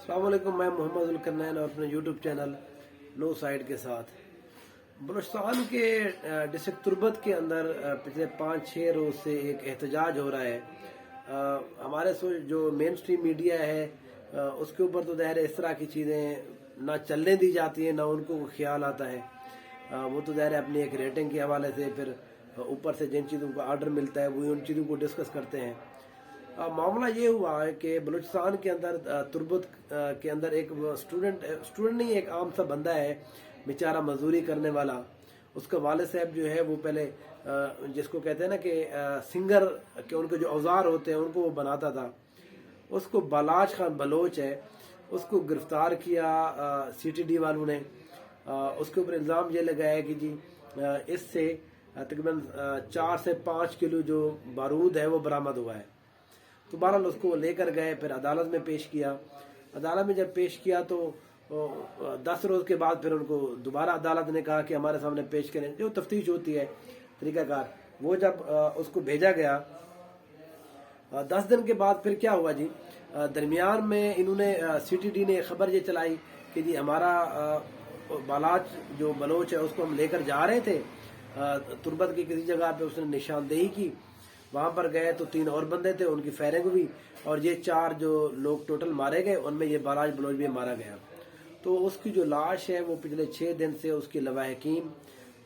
अस्सलाम वालेकुम। मैं मोहम्मद उल-करनैन और अपने यूट्यूब चैनल नो साइड के साथ बलूचिस्तान के डिस्ट्रिक्ट तुर्बत के अंदर पिछले 5-6 रोज़ से एक एहतजाज हो रहा है। हमारे जो मेन स्ट्रीम मीडिया है उसके ऊपर तो ज़ाहिर है इस तरह की चीज़ें ना चलने दी जाती हैं, ना उनको ख्याल आता है। वो तो ज़ाहिर है अपनी एक रेटिंग के हवाले से फिर ऊपर से जिन चीज़ों का आर्डर मिलता है वही उन चीज़ों को डिस्कस करते हैं। मामला ये हुआ है कि बलूचिस्तान के अंदर तुर्बत के अंदर एक स्टूडेंट नहीं, एक आम सा बंदा है बेचारा, मजदूरी करने वाला। उसका वालिद साहब जो है वो पहले जिसको कहते हैं ना कि सिंगर के उनके जो औजार होते हैं उनको वो बनाता था। उसको बालाज खान बलोच है, उसको गिरफ्तार किया CTD वालों ने। उसके ऊपर इल्ज़ाम ये लगाया कि जी इससे तकरीबन 4 से 5 किलो जो बारूद है वो बरामद हुआ है। तो बहरहाल उसको लेकर गए, फिर अदालत में पेश किया। अदालत में जब पेश किया तो 10 रोज़ के बाद फिर उनको दोबारा अदालत ने कहा कि हमारे सामने पेश करें, जो तफ्तीश होती है तरीक़ाकार। वो जब उसको भेजा गया 10 दिन के बाद फिर क्या हुआ जी, दरमियान में इन्होंने CTD ने खबर ये चलाई कि जी हमारा बालाज जो बलोच है उसको हम लेकर जा रहे थे तुर्बत की किसी जगह पे। उसने निशानदेही की, वहां पर गए तो 3 और बंदे थे, उनकी फायरिंग हुई और ये 4 जो लोग टोटल मारे गए उनमें ये बालाज बलोच भी मारा गया। तो उसकी जो लाश है वो पिछले 6 दिन से उसकी लवाहकीम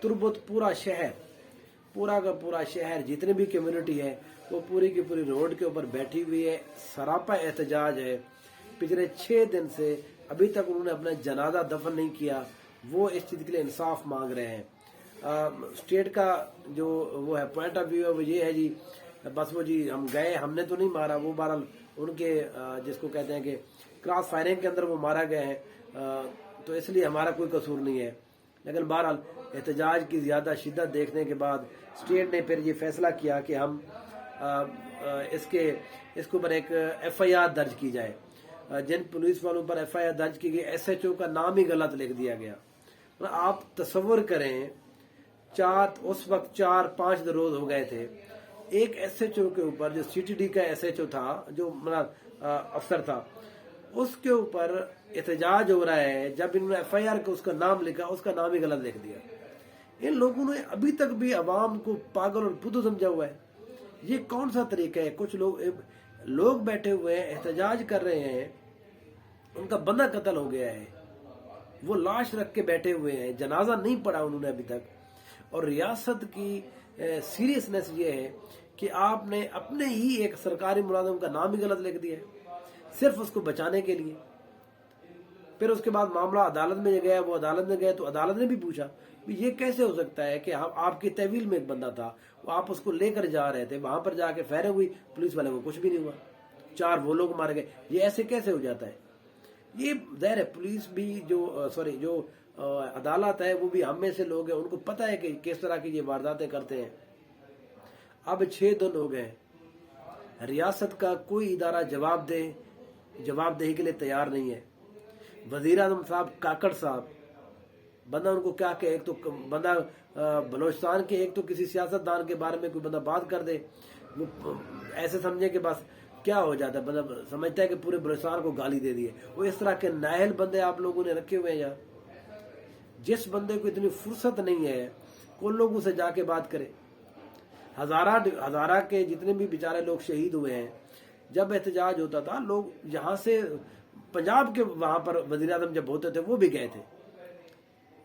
तुर्बत पूरा का पूरा शहर जितनी भी कम्युनिटी है वो पूरी की पूरी रोड के ऊपर बैठी हुई है। सरापा एहतजाज है। पिछले 6 दिन से अभी तक उन्होंने अपना जनाजा दफन नहीं किया। वो इस चीज़ के लिए इंसाफ मांग रहे हैं। स्टेट का जो वो है पॉइंट ऑफ व्यू है वो ये है जी, बस वो जी हम गए, हमने तो नहीं मारा, वो बहरहाल उनके जिसको कहते हैं कि क्रॉस फायरिंग के अंदर वो मारा गया है, तो इसलिए हमारा कोई कसूर नहीं है। लेकिन बहरहाल एहतजाज की ज़्यादा शिद्दत देखने के बाद स्टेट ने फिर ये फैसला किया कि हम इसके ऊपर एक FIR दर्ज की जाए। जिन पुलिस वालों पर FIR दर्ज की गई, SHO का नाम ही गलत लिख दिया गया। आप तसव्वुर करें, उस वक्त 4-5 रोज हो गए थे, एक SHO के ऊपर जो CTD का SHO था, जो अफसर था, उसके ऊपर एहतजाज हो रहा है। जब इन्होंने FIR का उसका नाम लिखा, उसका नाम ही गलत लिख दिया। इन लोगों ने अभी तक भी अवाम को पागल और बुद्धू समझा हुआ है। ये कौन सा तरीका है? कुछ लोग बैठे हुए हैं, एहतजाज कर रहे हैं, उनका बंदा कत्ल हो गया है, वो लाश रख के बैठे हुए हैं, जनाजा नहीं पड़ा उन्होंने अभी तक। और रियासत की सीरियसनेस ये है कि आपने अपने ही एक सरकारी मुलाजिम का नाम ही गलत लिख दिया है सिर्फ उसको बचाने के लिए। फिर उसके बाद मामला अदालत में गया, वो अदालत में गए तो अदालत ने भी पूछा ये कैसे हो सकता है कि हम आपकी तहवील में एक बंदा था, वो आप उसको लेकर जा रहे थे, वहां पर जाके फायरिंग हुई, पुलिस वाले को कुछ भी नहीं हुआ, 4 वो लोग मारे गए, ये ऐसे कैसे हो जाता है? ये ज़ाहिर है पुलिस भी जो अदालत है वो भी हम में से लोग हैं, उनको पता है कि किस तरह की ये वारदातें करते हैं। अब 6 दिन हो गए, रियासत का कोई इदारा जवाबदेही के लिए तैयार नहीं है। वजीर आजम साहब काकड़ साहब, बंदा उनको क्या कहे, एक तो बंदा बलोचिस्तान के, एक तो किसी सियासतदान के बारे में कोई बंदा बात कर दे, वो ऐसे समझे कि बस क्या हो जाता है, बंदा समझता है कि पूरे बलोचिस्तान को गाली दे दी है। वो इस तरह के नाहल बंदे आप लोगों ने रखे हुए हैं यार। जिस बंदे को इतनी फुर्सत नहीं है उन लोगों से जाके बात करे। हजारा के जितने भी बेचारे लोग शहीद हुए हैं, जब एहतजाज होता था लोग यहाँ से पंजाब के वहां पर वजीर आजम जब होते थे वो भी गए थे।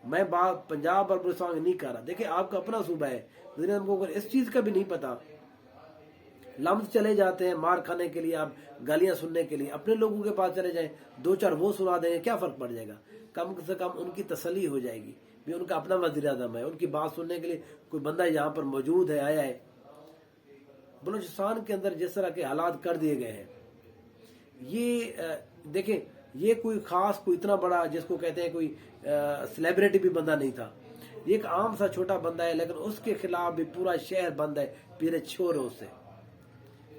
मैं बात पंजाब और बलूचिस्तान नहीं कर रहा। देखिए आपका अपना सूबा है, वजीर आजम को अगर इस चीज का भी नहीं पता, लम्स चले जाते हैं मार खाने के लिए, आप गालियां सुनने के लिए, अपने लोगों के पास चले जाएं, 2-4 वो सुना देंगे, क्या फर्क पड़ जाएगा? कम से कम उनकी तसल्ली हो जाएगी भी उनका अपना वजीर आजम है, उनकी बात सुनने के लिए कोई बंदा यहाँ पर मौजूद है, आया है। बलूचिस्तान के अंदर जिस तरह के हालात कर दिए गए हैं, ये देखें, ये कोई खास, कोई इतना बड़ा जिसको कहते हैं कोई सेलिब्रिटी भी बंदा नहीं था। ये एक आम सा छोटा बंदा है, लेकिन उसके खिलाफ भी पूरा शहर बंद है पीरे छोरों से।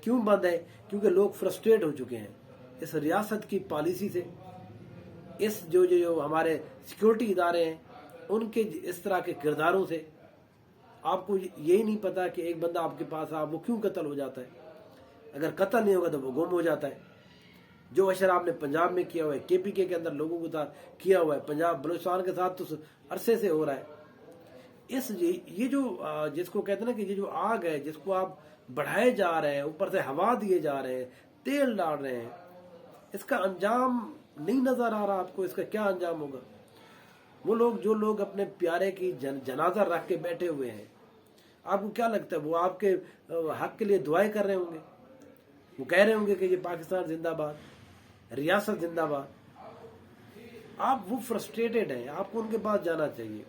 क्यों बंद है? क्योंकि लोग फ्रस्ट्रेट हो चुके हैं इस रियासत की पॉलिसी से, इस जो हमारे सिक्योरिटी इदारे हैं उनके इस तरह के किरदारों से। आपको यही नहीं पता कि एक बंदा आपके पास आ, वो क्यों कत्ल हो जाता है। अगर कत्ल नहीं होगा तो वो गुम हो जाता है। जो अशर आपने पंजाब में किया हुआ है, KPK के अंदर लोगों के साथ किया हुआ है, पंजाब बलूचिस्तान के साथ तो अरसे से हो रहा है। ये जो जिसको कहते हैं ना कि ये जो आग है, जिसको आप बढ़ाए जा रहे हैं, ऊपर से हवा दिए जा रहे हैं, तेल डाल रहे हैं, इसका अंजाम नहीं नजर आ रहा आपको। इसका क्या अंजाम होगा? वो लोग जो लोग अपने प्यारे की जनाजा रख के बैठे हुए हैं, आपको क्या लगता है वो आपके हक के लिए दुआएं कर रहे होंगे? वो कह रहे होंगे कि ये पाकिस्तान जिंदाबाद, रियासत जिंदाबाद। आप वो फ्रस्ट्रेटेड हैं, आपको उनके पास जाना चाहिए।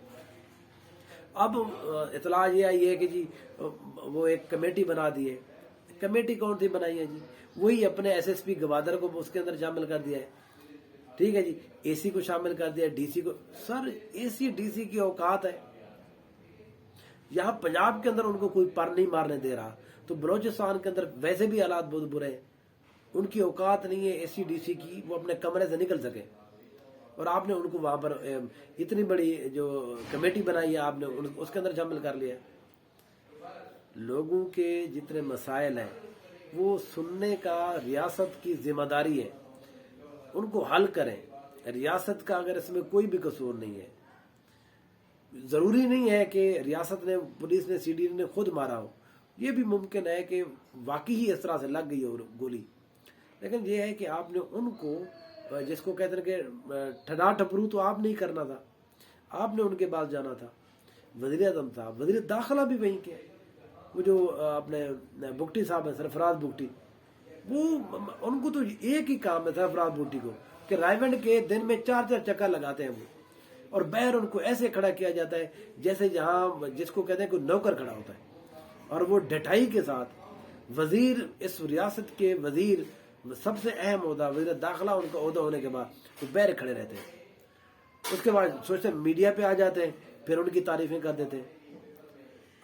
अब इतला ये आई है कि जी वो एक कमेटी बना दी है। कमेटी कौन सी बनाई है जी? वही अपने SSP गवादर को उसके अंदर शामिल कर दिया है, ठीक है जी। AC को शामिल कर दिया, DC को। सर AC DC की औकात है? यहाँ पंजाब के अंदर उनको कोई पर नहीं मारने दे रहा, तो बलोचिस्तान के अंदर वैसे भी हालात बहुत बुरे हैं। उनकी औकात नहीं है AC DC की, वो अपने कमरे से निकल सके। और आपने उनको वहां पर इतनी बड़ी जो कमेटी बनाई है, आपने उसके अंदर शामिल कर लिया। लोगों के जितने मसाइल हैं वो सुनने का रियासत की जिम्मेदारी है, उनको हल करें। रियासत का अगर इसमें कोई भी कसूर नहीं है, जरूरी नहीं है कि रियासत ने, पुलिस ने, CD ने खुद मारा हो। ये भी मुमकिन है कि वाकई ही इस तरह से लग गई हो गोली। लेकिन ये है कि आपने उनको, जिसको कहते हैं कि ठना टपरू, तो आप नहीं करना था, आपने उनके पास जाना था। वज़ीर आज़म साहब, वज़ीर दाखिला भी वहीं के, वो जो अपने बुगटी साहब है, सरफराज बुगटी, वो उनको तो एक ही काम है सरफराज बुगटी को कि रायवंड के दिन में 4-4 चक्कर लगाते हैं वो, और बाहर उनको ऐसे खड़ा किया जाता है जैसे जहां जिसको कहते हैं कोई नौकर खड़ा होता है। और वो डटाई के साथ वजीर, इस रियासत के वजीर, सबसे अहम ओहदा वज़ीर दाखिला, उनका ओहदा होने के बाद वो बाहर खड़े रहते हैं। उसके बाद सोचते मीडिया पे आ जाते हैं, फिर उनकी तारीफें कर देते हैं।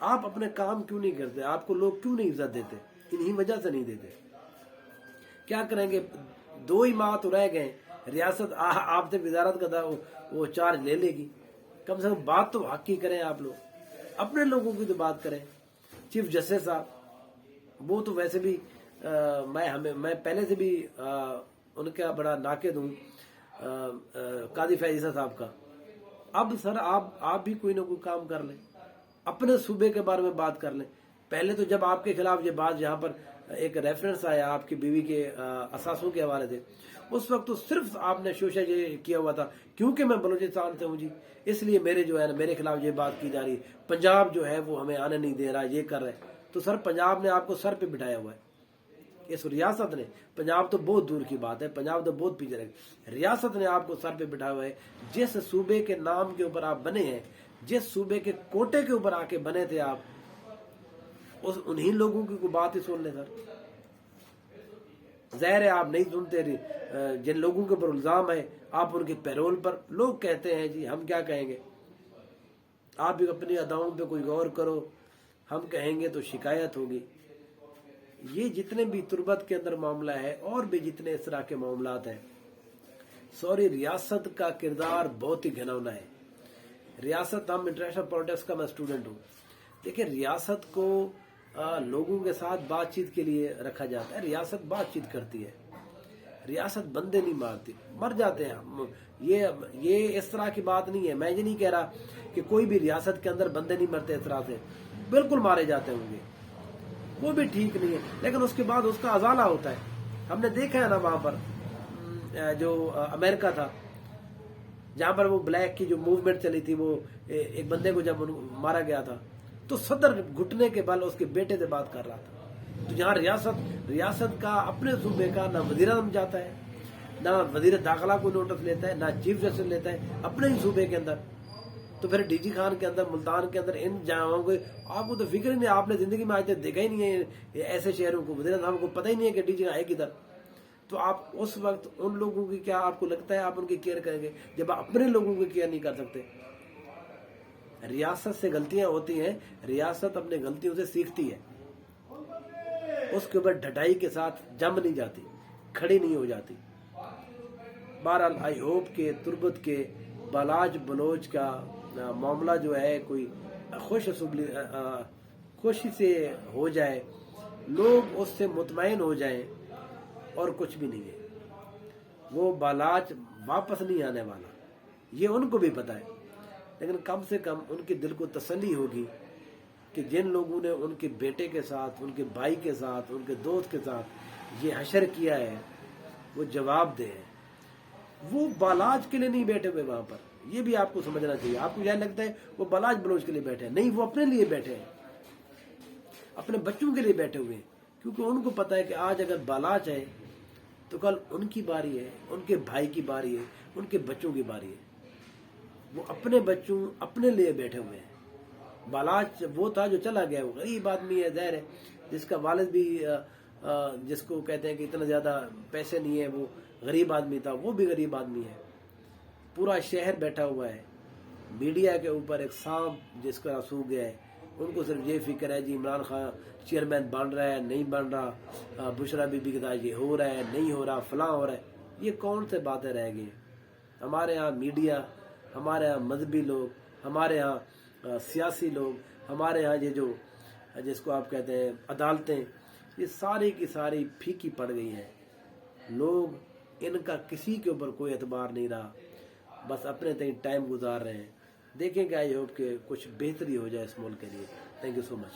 आप अपने काम क्यों नहीं करते? आपको लोग क्यों नहीं इज्जत देते? इन्हीं वजह से नहीं देते। क्या करेंगे? 2 ही माह तो रह गए, रियासत आपसे वजारत का वो चार्ज ले लेगी। कम से कम बात तो हक की करें आप लोग, अपने लोगों की तो बात करें। चीफ जस्टिस साहब, वो तो वैसे भी मैं पहले से भी उनका बड़ा नाक़िद हूँ, काजी फैज़ साहब का। अब सर आप भी कोई ना कोई काम कर लें, अपने सूबे के बारे में बात कर लें। पहले तो जब आपके खिलाफ ये बात, यहाँ पर एक रेफरेंस आया आपकी बीवी के असासों के हवाले से, उस वक्त तो सिर्फ आपने शोशा ये किया हुआ था क्योंकि मैं बलूचिस्तान से हूँ जी, इसलिए मेरे जो है ना, मेरे खिलाफ ये बात की जा रही है, पंजाब जो है वो हमें आने नहीं दे रहा, ये कर रहे हैं। तो सर पंजाब ने आपको सर पे बिठाया हुआ है, इस रियासत ने। पंजाब तो बहुत दूर की बात है, पंजाब तो बहुत पीछे रहे, रियासत ने आपको सर पे बिठाया हुआ है। जिस सूबे के नाम के ऊपर आप बने हैं, जिस सूबे के कोटे के ऊपर आके बने थे आप, उन्हीं लोगों की कोई बात ही सुन ले सर। ज़ाहिर है आप नहीं सुनते। जिन लोगों के ऊपर इल्जाम है, आप उनके पैरोल पर, लोग कहते हैं जी, हम क्या कहेंगे? आप भी अपनी अदाओं पे कोई गौर करो, हम कहेंगे तो शिकायत होगी। ये जितने भी तुर्बत के अंदर मामला है, और भी जितने इस तरह के मामलात हैं, सॉरी, रियासत का किरदार बहुत ही घिनौना है। रियासत, हम इंटरनेशनल पॉलिटिक्स का मैं स्टूडेंट हूँ। देखिए, रियासत को लोगों के साथ बातचीत के लिए रखा जाता है। रियासत बातचीत करती है, रियासत बंदे नहीं मारती, मर जाते हैं। ये इस तरह की बात नहीं है। मैं ये नहीं कह रहा कि कोई भी रियासत के अंदर बंदे नहीं मरते इस तरह से, बिल्कुल मारे जाते होंगे, वो भी ठीक नहीं है। लेकिन उसके बाद उसका अजाला होता है। हमने देखा है ना, वहां पर जो अमेरिका था, जहां पर वो ब्लैक की जो मूवमेंट चली थी, वो एक बंदे को जब मारा गया था, तो सदर घुटने के बल उसके बेटे से बात कर रहा था। तो यहाँ रियासत का, अपने सूबे का ना वज़ीर आज़म जाता है, ना वज़ीर दाखिला को नोटिस लेता है, ना चीफ जस्टिस लेता है अपने ही सूबे के अंदर। तो फिर DG खान के अंदर, मुल्तान के अंदर, इन जगहों को आपको तो फिक्र ही नहीं। आपने जिंदगी में आज तक देखा ही नहीं है ऐसे शहरों को, वज़ीर आज़म को पता ही नहीं है कि DG है किधर। तो आप उस वक्त उन लोगों की, क्या आपको लगता है आप उनकी केयर करेंगे जब आप अपने लोगों की केयर नहीं कर सकते? रियासत से गलतियां होती हैं, रियासत अपने गलतियों से सीखती है, उसके ऊपर ढटाई के साथ जम नहीं जाती, खड़ी नहीं हो जाती। बहरहाल आई होप के तुर्बत के बालाज बलोच का मामला जो है कोई खुशी से हो जाए, लोग उससे मुतमईन हो जाएं, और कुछ भी नहीं है। وہ बालाच वापस नहीं आने वाला, ये उनको भी पता है। लेकिन कम से कम उनके दिल को तसल्ली होगी कि जिन लोगों ने उनके बेटे के साथ, उनके भाई के साथ, उनके दोस्त के साथ ये हशर किया है, वो जवाब दे। वो बालाज के लिए नहीं बैठे हुए वहां पर, ये भी आपको समझना चाहिए। आपको यह लगता है वो बालाज बलोच के लिए बैठे हैं, नहीं, वो अपने लिए बैठे हैं, अपने बच्चों के लिए बैठे हुए हैं। क्योंकि उनको पता है कि आज अगर बालाज है तो कल उनकी बारी है, उनके भाई की बारी है, उनके बच्चों की बारी है। वो अपने बच्चों, अपने लिए बैठे हुए हैं। बालाज वो था जो चला गया, वो गरीब आदमी है, ज़ाहिर है, जिसका वालिद भी जिसको कहते हैं कि इतना ज़्यादा पैसे नहीं है, वो गरीब आदमी था, वो भी गरीब आदमी है। पूरा शहर बैठा हुआ है, मीडिया के ऊपर एक सांप जिसका सूख गया है, उनको सिर्फ ये फिक्र है जी इमरान खान चेयरमैन बन रहा है, नहीं बन रहा, बुशरा बीबी के साथ ये हो रहा है, नहीं हो रहा, फलां हो रहा है। ये कौन से बातें रह गई? हमारे यहाँ मीडिया, हमारे यहाँ मजहबी लोग, हमारे यहाँ सियासी लोग, हमारे यहाँ ये जो जिसको आप कहते हैं अदालतें, ये सारी की सारी फीकी पड़ गई हैं। लोग इनका किसी के ऊपर कोई एतबार नहीं रहा, बस अपने तक टाइम गुजार रहे हैं। देखेंगे आई होप कि कुछ बेहतरी हो जाए इस मुल्क के लिए। Thank you so much.